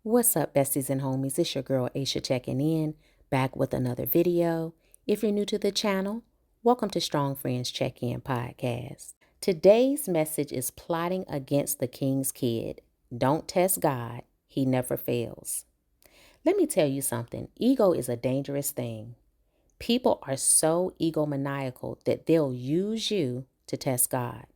What's up, besties and homies? It's your girl Aisha checking in, back with another video. If you're new to the channel, welcome to Strong Friends Check-In Podcast. Today's message is plotting against the king's kid. Don't test God. He never fails. Let me tell you something. Ego is a dangerous thing. People are so egomaniacal that they'll use you to test God.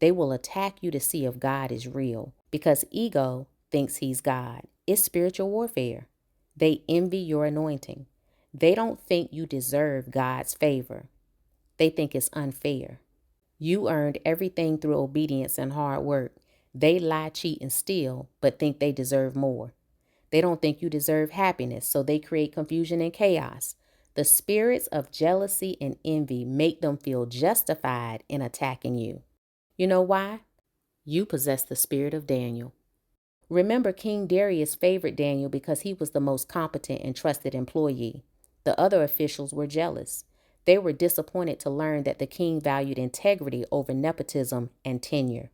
They will attack you to see if God is real because ego thinks he's God. It's spiritual warfare. They envy your anointing. They don't think you deserve God's favor. They think it's unfair. You earned everything through obedience and hard work. They lie, cheat, and steal, but think they deserve more. They don't think you deserve happiness, so they create confusion and chaos. The spirits of jealousy and envy make them feel justified in attacking you. You know why? You possess the spirit of Daniel. Remember, King Darius favored Daniel because he was the most competent and trusted employee. The other officials were jealous. They were disappointed to learn that the king valued integrity over nepotism and tenure.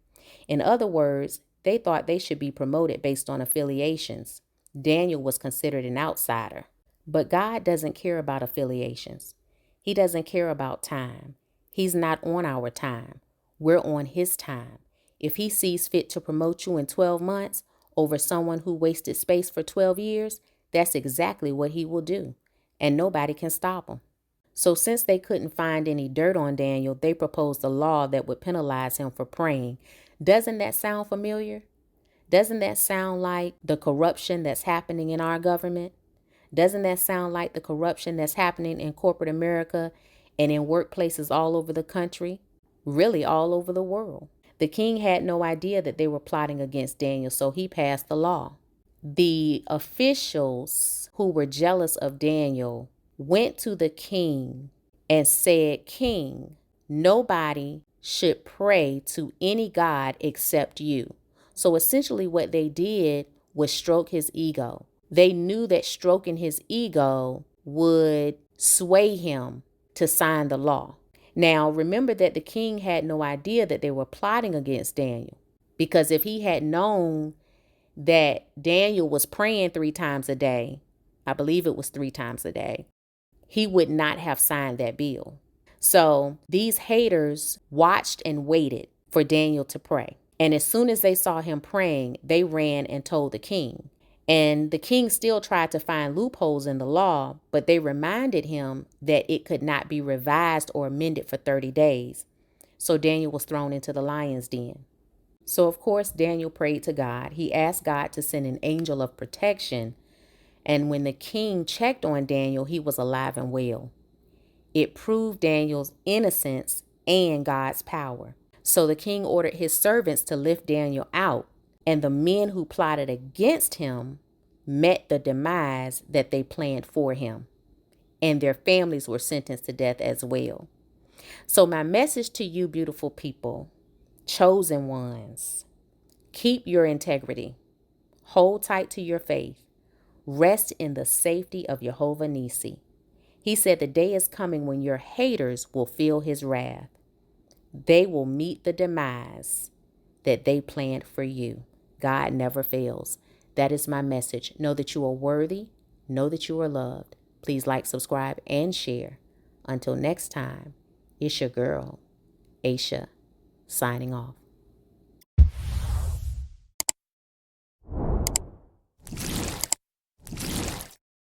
In other words, they thought they should be promoted based on affiliations. Daniel was considered an outsider. But God doesn't care about affiliations. He doesn't care about time. He's not on our time. We're on his time. If he sees fit to promote you in 12 months over someone who wasted space for 12 years, that's exactly what he will do. And nobody can stop him. So since they couldn't find any dirt on Daniel, they proposed a law that would penalize him for praying. Doesn't that sound familiar? Doesn't that sound like the corruption that's happening in our government? Doesn't that sound like the corruption that's happening in corporate America and in workplaces all over the country? Really all over the world. The king had no idea that they were plotting against Daniel, so he passed the law. The officials who were jealous of Daniel went to the king and said, "King, nobody should pray to any god except you." So essentially what they did was stroke his ego. They knew that stroking his ego would sway him to sign the law. Now, remember that the king had no idea that they were plotting against Daniel, because if he had known that Daniel was praying 3 times a day, I believe it was 3 times a day, he would not have signed that bill. So these haters watched and waited for Daniel to pray. And as soon as they saw him praying, they ran and told the king. And the king still tried to find loopholes in the law, but they reminded him that it could not be revised or amended for 30 days. So Daniel was thrown into the lion's den. So of course, Daniel prayed to God. He asked God to send an angel of protection. And when the king checked on Daniel, he was alive and well. It proved Daniel's innocence and God's power. So the king ordered his servants to lift Daniel out. And the men who plotted against him met the demise that they planned for him. And their families were sentenced to death as well. So my message to you, beautiful people, chosen ones, keep your integrity. Hold tight to your faith. Rest in the safety of Jehovah Nissi. He said the day is coming when your haters will feel his wrath. They will meet the demise that they planned for you. God never fails. That is my message. Know that you are worthy. Know that you are loved. Please like, subscribe, and share. Until next time, it's your girl, Aisha, signing off.